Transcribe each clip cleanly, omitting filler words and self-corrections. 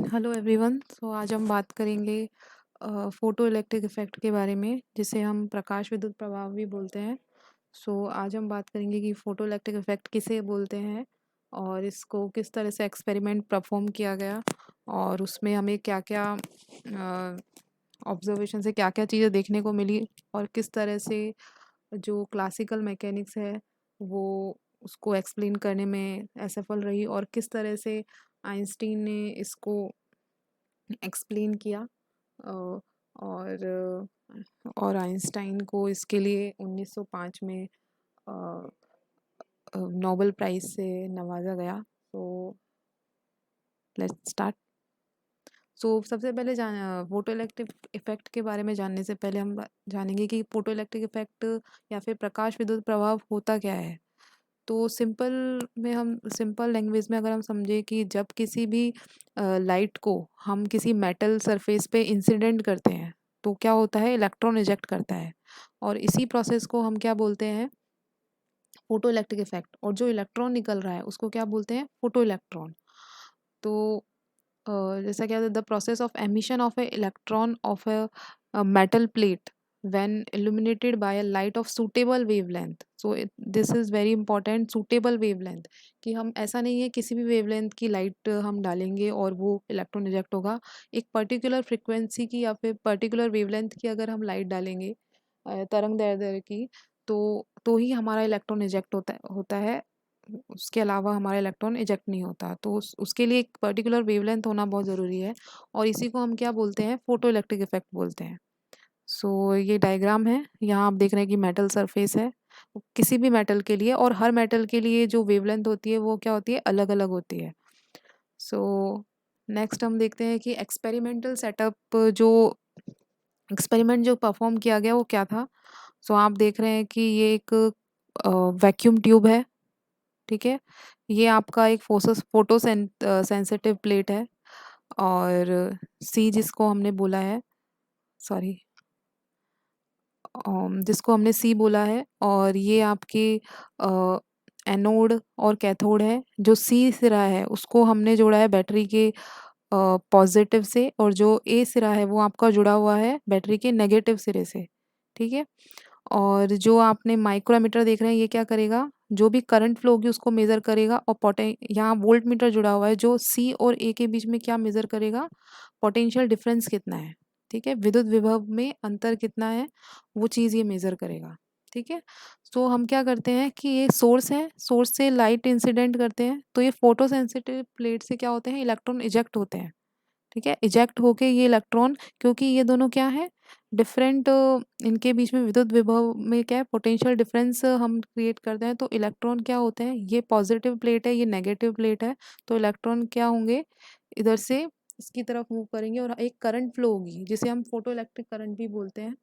Hello everyone. आज हम बात करेंगे फोटो इलेक्ट्रिक इफ़ेक्ट के बारे में, जिसे हम प्रकाश विद्युत प्रभाव भी बोलते हैं। आज हम बात करेंगे कि फोटो इलेक्ट्रिक इफ़ेक्ट किसे बोलते हैं और इसको किस तरह से एक्सपेरिमेंट परफॉर्म किया गया और उसमें हमें क्या क्या ऑब्जर्वेशन से क्या क्या चीज़ें देखने को मिली और किस तरह से जो क्लासिकल मैकेनिक्स है वो उसको एक्सप्लेन करने में असफल रही और किस तरह से आइंस्टीन ने इसको एक्सप्लेन किया। अ, और आइंस्टाइन को इसके लिए 1905 में नोबेल प्राइज़ से नवाजा गया। Let's start. सबसे पहले फोटो इलेक्ट्रिक इफ़ेक्ट के बारे में जानने से पहले हम जानेंगे कि फोटो इलेक्ट्रिक इफ़ेक्ट या फिर प्रकाश विद्युत प्रभाव होता क्या है। तो सिंपल लैंग्वेज में अगर हम समझे कि जब किसी भी लाइट को हम किसी मेटल सरफेस पे इंसिडेंट करते हैं तो क्या होता है, इलेक्ट्रॉन इजेक्ट करता है और इसी प्रोसेस को हम क्या बोलते हैं, फोटो इलेक्ट्रिक इफेक्ट। और जो इलेक्ट्रॉन निकल रहा है उसको क्या बोलते हैं, फोटो इलेक्ट्रॉन। तो जैसा क्या the process of emission of A electron of a metal plate when illuminated by a light of suitable wavelength. This is very important, suitable wavelength, कि हम ऐसा नहीं है किसी भी वेवलेंथ की लाइट हम डालेंगे और वो इलेक्ट्रॉन इजेक्ट होगा। एक पर्टिकुलर फ्रिक्वेंसी की या फिर पर्टिकुलर वेवलेंथ की अगर हम लाइट डालेंगे तरंग दैर्ध्य की, तो ही हमारा इलेक्ट्रॉन इजेक्ट होता है। उसके अलावा हमारा इलेक्ट्रॉन इजेक्ट नहीं होता। तो उसके लिए एक पर्टिकुलर वेवलेंथ होना बहुत ज़रूरी है और इसी को हम क्या बोलते हैं, फोटो इलेक्ट्रिक इफेक्ट बोलते हैं। ये डायग्राम है, यहाँ आप देख रहे हैं कि मेटल सरफेस है किसी भी मेटल के लिए, और हर मेटल के लिए जो वेवलेंथ होती है वो क्या होती है, अलग अलग होती है। नेक्स्ट हम देखते हैं कि एक्सपेरिमेंटल सेटअप, जो एक्सपेरिमेंट जो परफॉर्म किया गया वो क्या था। आप देख रहे हैं कि ये एक वैक्यूम ट्यूब है, ठीक है। ये आपका एक फोटो सेंसिटिव प्लेट है और सी जिसको हमने बोला है, सॉरी, जिसको हमने सी बोला है, और ये आपकी एनोड और कैथोड है। जो सी सिरा है उसको हमने जोड़ा है बैटरी के पॉजिटिव से, और जो ए सिरा है वो आपका जुड़ा हुआ है बैटरी के नेगेटिव सिरे से, ठीक है। और जो आपने माइक्रोमीटर देख रहे हैं ये क्या करेगा, जो भी करंट फ्लो होगी उसको मेज़र करेगा, और यहाँ वोल्ट मीटर जुड़ा हुआ है जो सी और ए के बीच में क्या मेज़र करेगा, पोटेंशियल डिफरेंस कितना है, ठीक है, विद्युत विभव में अंतर कितना है, वो चीज़ ये मेज़र करेगा, ठीक है। हम क्या करते हैं कि ये सोर्स है, सोर्स से लाइट इंसिडेंट करते हैं, तो ये फोटो सेंसिटिव प्लेट से क्या होते हैं, इलेक्ट्रॉन इजेक्ट होते हैं, ठीक है। इजेक्ट होके ये इलेक्ट्रॉन, क्योंकि ये दोनों क्या है, डिफरेंट, इनके बीच में विद्युत विभव में क्या है, पोटेंशियल डिफरेंस हम क्रिएट करते हैं। तो इलेक्ट्रॉन क्या होते हैं, ये पॉजिटिव प्लेट है, ये नेगेटिव प्लेट है, तो इलेक्ट्रॉन क्या होंगे, इधर से इसकी तरफ मूव करेंगे और एक करंट फ्लो होगी जिसे हम फोटो इलेक्ट्रिक करंट भी बोलते हैं,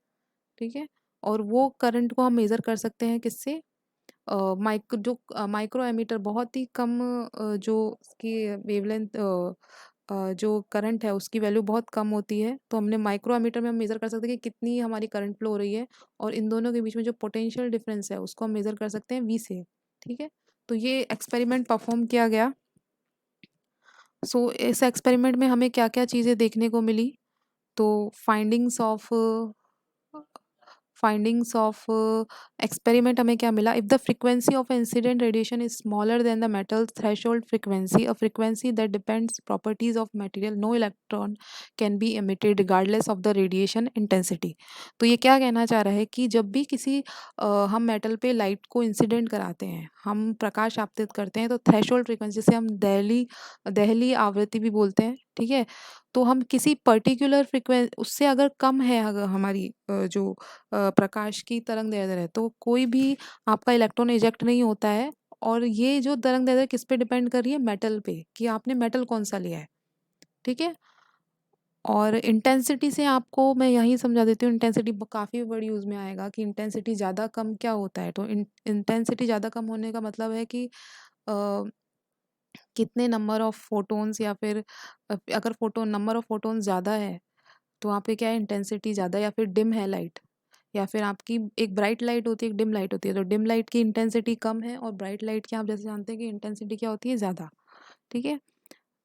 ठीक है। और वो करंट को हम मेज़र कर सकते हैं किससे, माइक्रो एमीटर, बहुत ही कम, जो उसकी वेवलेंथ, जो करंट है उसकी वैल्यू बहुत कम होती है, तो हमने माइक्रो एमीटर में हम मेज़र कर सकते हैं कि कितनी हमारी करंट फ्लो हो रही है, और इन दोनों के बीच में जो पोटेंशियल डिफरेंस है उसको हम मेज़र कर सकते हैं वी से, ठीक है। तो ये एक्सपेरिमेंट परफॉर्म किया गया। इस एक्सपेरिमेंट में हमें क्या क्या चीज़ें देखने को मिली। तो फाइंडिंग्स ऑफ एक्सपेरिमेंट हमें क्या मिला, if the frequency of incident radiation is smaller than the metal threshold frequency, a frequency that depends properties of material, no electron can be emitted regardless of the radiation intensity. तो ये क्या कहना चाह रहा है कि जब भी किसी हम मेटल पे लाइट को इंसिडेंट कराते हैं, हम प्रकाश आपतित करते हैं, तो थ्रेशोल्ड फ्रीक्वेंसी, जिसे हम दहली आवृत्ति भी बोलते हैं, ठीक है। तो हम किसी पर्टिकुलर फ्रीक्वेंसी, उससे अगर कम है अगर हमारी जो प्रकाश की तरंग दैर्ध्य है, तो कोई भी आपका इलेक्ट्रॉन इजेक्ट नहीं होता है। और ये जो तरंग दैर्ध्य किस पे डिपेंड कर रही है, मेटल पे, कि आपने मेटल कौन सा लिया है, ठीक है। और इंटेंसिटी से आपको मैं यही समझा देती हूँ, इंटेंसिटी काफ़ी बड़ी यूज़ में आएगा कि इंटेंसिटी ज़्यादा कम क्या होता है। तो इंटेंसिटी ज़्यादा कम होने का मतलब है कि अ, कितने नंबर ऑफ फोटोन्स, या फिर अगर फोटोन नंबर ऑफ फोटोन ज़्यादा है तो वहाँ पे क्या है, इंटेंसिटी ज़्यादा, या फिर डिम है लाइट, या फिर आपकी एक ब्राइट लाइट होती है, एक डिम लाइट होती है। तो डिम लाइट की इंटेंसिटी कम है और ब्राइट लाइट की आप जैसे जानते हैं कि इंटेंसिटी क्या होती है, ज़्यादा, ठीक है।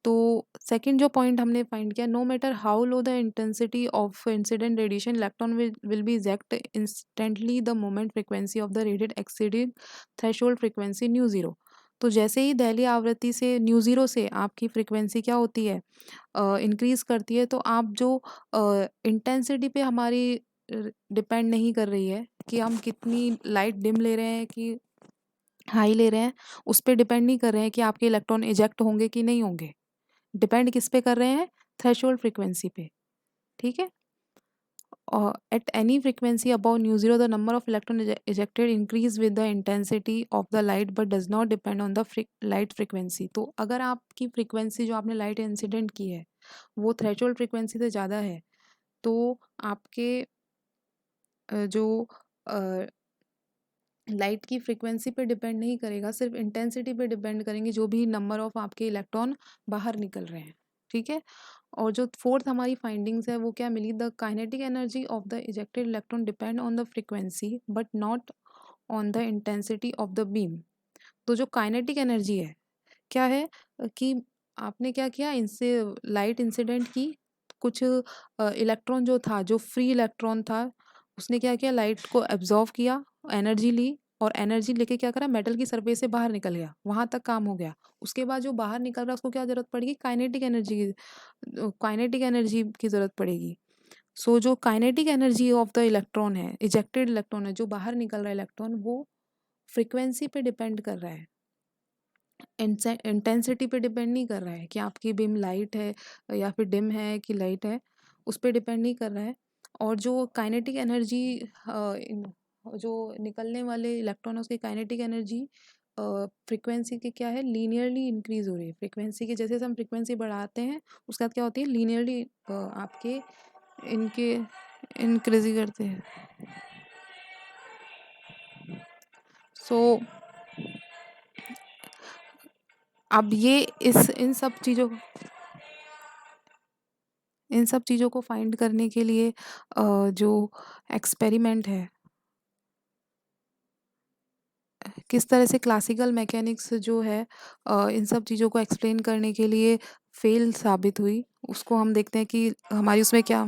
तो सेकंड जो पॉइंट हमने फाइंड किया, no matter how low the intensity of incident radiation, electron will be eject instantly the moment frequency of the radiate exceeding threshold frequency nu zero. तो जैसे ही दहली आवृत्ति से न्यू ज़ीरो से आपकी फ्रीक्वेंसी क्या होती है, इंक्रीज़ करती है, तो आप जो इंटेंसिटी पे हमारी डिपेंड नहीं कर रही है कि हम कितनी लाइट डिम ले रहे हैं कि हाई ले रहे हैं, उस पे डिपेंड नहीं कर रहे हैं कि आपके इलेक्ट्रॉन इजेक्ट होंगे कि नहीं होंगे। डिपेंड किस पे कर रहे हैं, थ्रेशोल्ड फ्रीक्वेंसी पे, ठीक है। At any frequency above mu zero the number of electron ejected increase with the intensity of the light but does not depend on the light frequency. तो अगर आपकी फ्रीक्वेंसी जो आपने लाइट इंसिडेंट की है वो थ्रेशोल्ड फ्रीक्वेंसी से ज़्यादा है, तो आपके जो लाइट की फ्रीक्वेंसी पे डिपेंड नहीं करेगा, सिर्फ इंटेंसिटी पे डिपेंड करेंगे, जो भी नंबर ऑफ आपके इलेक्ट्रॉन बाहर निकल रहे हैं, ठीक है। और जो फोर्थ हमारी फाइंडिंग्स है वो क्या मिली, the kinetic energy of the ejected electron depend on the frequency but not on the intensity of the beam. तो जो काइनेटिक एनर्जी है क्या है, कि आपने क्या किया, इनसे लाइट इंसिडेंट की, कुछ इलेक्ट्रॉन जो था, जो फ्री इलेक्ट्रॉन था, उसने क्या किया, लाइट को एब्जॉर्व किया, एनर्जी ली, और एनर्जी लेके क्या करा, मेटल की सरफेस से बाहर निकल गया, वहां तक काम हो गया। उसके बाद जो बाहर निकल रहा है उसको क्या जरूरत पड़ेगी, काइनेटिक एनर्जी की, काइनेटिक एनर्जी की जरूरत पड़ेगी। सो जो kinetic energy of the electron है, इजेक्टेड इलेक्ट्रॉन है, जो बाहर निकल रहा है इलेक्ट्रॉन, वो फ्रिक्वेंसी पे डिपेंड कर रहा है, इंटेंसिटी पे डिपेंड नहीं कर रहा है कि आपकी बीम लाइट है या फिर डिम है कि लाइट है, उस पर डिपेंड नहीं कर रहा है। और जो काइनेटिक एनर्जी, जो निकलने वाले इलेक्ट्रॉन है उसकी काइनेटिक एनर्जी फ्रीक्वेंसी की क्या है, लीनियरली इंक्रीज हो रही है। फ्रीक्वेंसी की जैसे हम फ्रीक्वेंसी बढ़ाते हैं उसके बाद क्या होती है, लीनियरली आपके इनके इंक्रीज करते हैं। सो अब ये इस इन सब चीज़ों को फाइंड करने के लिए जो एक्सपेरिमेंट है, किस तरह से क्लासिकल मैकेनिक्स जो है इन सब चीज़ों को एक्सप्लेन करने के लिए फेल साबित हुई, उसको हम देखते हैं कि हमारी उसमें क्या